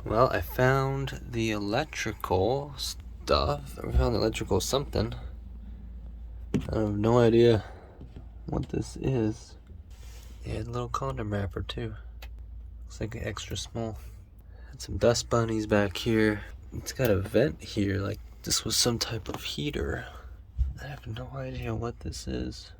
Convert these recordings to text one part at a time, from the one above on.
Well, I found the electrical stuff. I found the electrical something. I have no idea what this is. Yeah, a little condom wrapper too. Looks like extra small. Had some dust bunnies back here. It's got a vent here, like this was some type of heater. I have no idea what this is.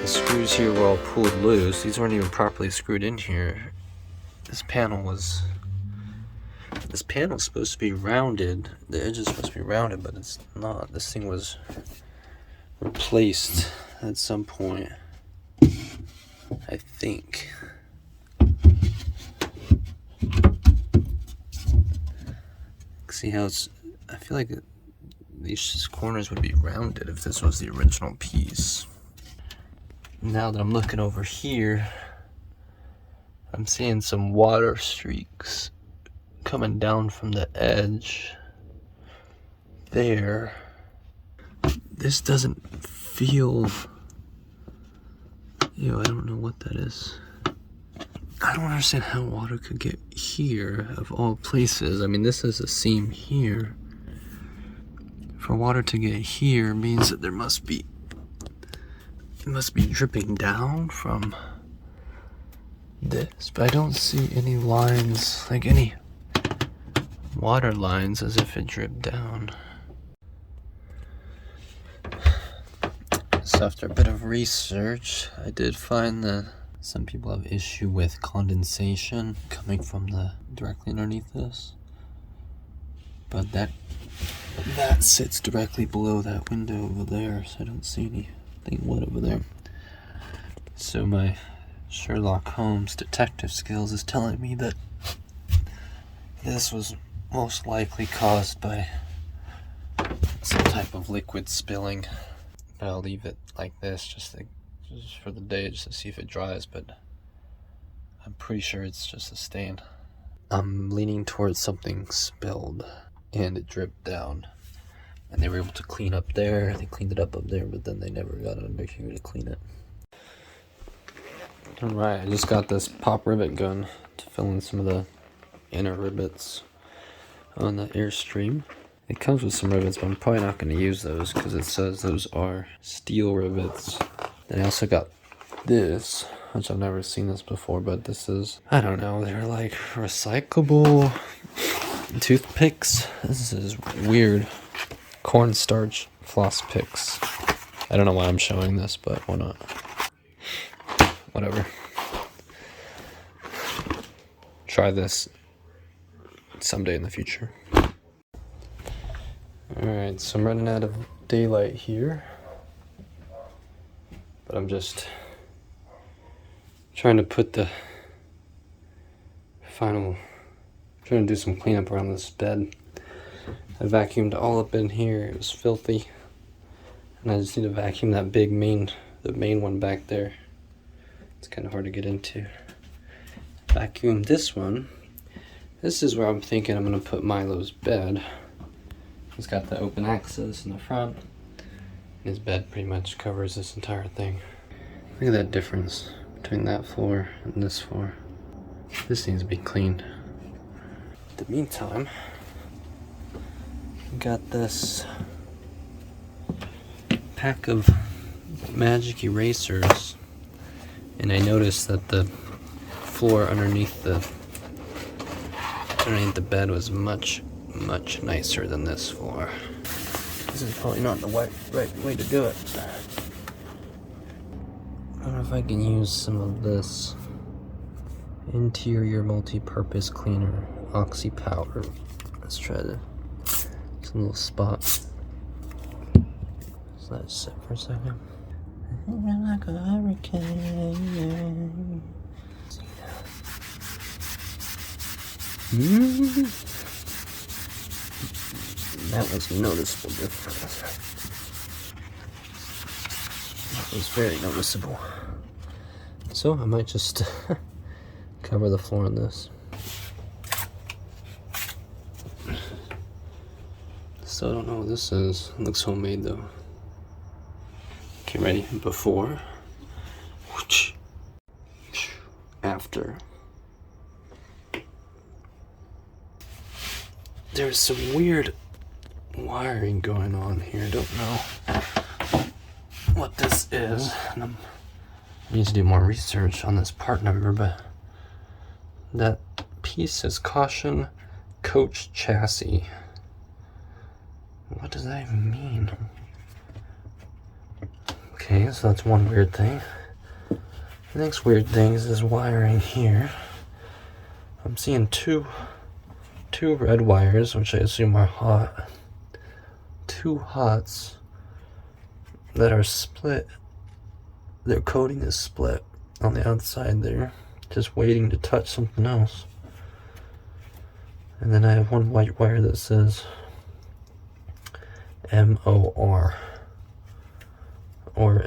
The screws here were all pulled loose. These weren't even properly screwed in here. This panel was supposed to be rounded. The edge is supposed to be rounded, but it's not. This thing was replaced at some point, I think. See how it's, I feel like these corners would be rounded if this was the original piece. Now that I'm looking over here, I'm seeing some water streaks coming down from the edge there. This doesn't feel, I don't know what that is. I don't understand how water could get here of all places. I mean, this is a seam here. For water to get here means that it must be dripping down from this, but I don't see any lines, like any water lines, as if it dripped down. So after a bit of research, I did find that some people have issue with condensation coming from directly underneath this, but that sits directly below that window over there, so I don't see anything wet over there. So my Sherlock Holmes detective skills is telling me that this was most likely caused by some type of liquid spilling. But I'll leave it like this just for the day, just to see if it dries, but I'm pretty sure it's just a stain. I'm leaning towards something spilled and it dripped down, and they were able to clean up there. They cleaned it up there, but then they never got under here to clean it. Alright, I just got this pop rivet gun to fill in some of the inner rivets on the Airstream. It comes with some rivets, but I'm probably not going to use those because it says those are steel rivets. Then I also got this, which I've never seen this before, but this is, I don't know, they're like recyclable toothpicks. This is weird. Cornstarch floss picks. I don't know why I'm showing this, but why not? Whatever. Try this someday in the future. Alright, so I'm running out of daylight here, but I'm just trying to put the trying to do some cleanup around this bed. I vacuumed all up in here. It was filthy, and I just need to vacuum that big the main one back there. It's kind of hard to get into. Vacuum this one. This is where I'm thinking I'm going to put Milo's bed. He's got the open access in the front. His bed pretty much covers this entire thing. Look at that difference between that floor and this floor. This needs to be cleaned. In the meantime, got this pack of magic erasers, and I noticed that the floor underneath the bed was much nicer than this floor. This is probably not the right way to do it. I don't know if I can use some of this interior multi-purpose cleaner oxy powder. Let's try some little spots. Just let it sit for a second. Like a hurricane. That was a noticeable difference. That was very noticeable. So I might just cover the floor on this. Still don't know what this is. It looks homemade though. Okay, ready? Before. there's some weird wiring going on here. I don't know what this is. And I need to do more research on this part number, but that piece says caution coach chassis. What does that even mean? Okay, so that's one weird thing. The next weird thing is this wiring here. I'm seeing two red wires, which I assume are hot. Two hots that are split. Their coating is split on the outside there, just waiting to touch something else. And then I have one white wire that says MOR or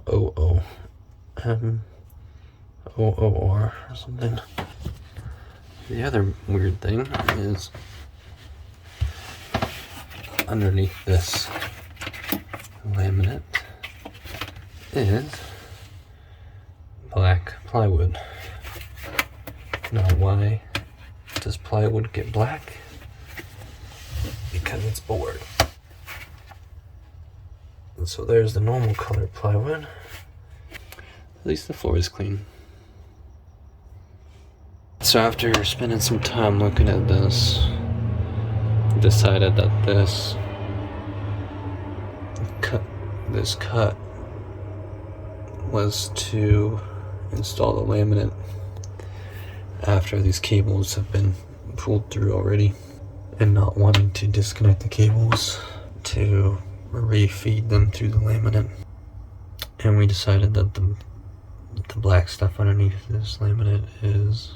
MOO. MOOR or something. The other weird thing is underneath this laminate is black plywood. Now, why does plywood get black? Because it's board. And so there's the normal color plywood. At least the floor is clean. So after spending some time looking at this, I decided that this cut was to install the laminate after these cables have been pulled through already, and not wanting to disconnect the cables to refeed them through the laminate. And we decided that the black stuff underneath this laminate is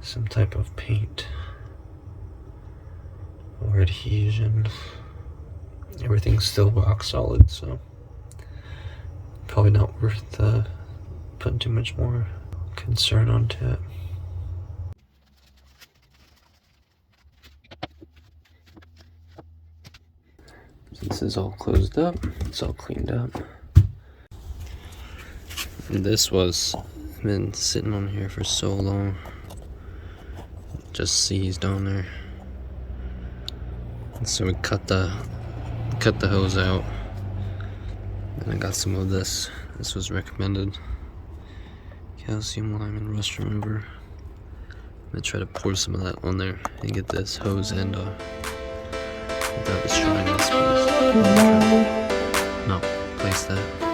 some type of paint or adhesion. Everything's still rock solid, so probably not worth putting too much more concern onto it. So this is all closed up, it's all cleaned up. And this was been sitting on here for so long, just seized on there. And so we cut the hose out, and I got some of this. This was recommended. Calcium, lime, and rust remover. I'm gonna try to pour some of that on there and get this hose end off without destroying this piece. No, place that.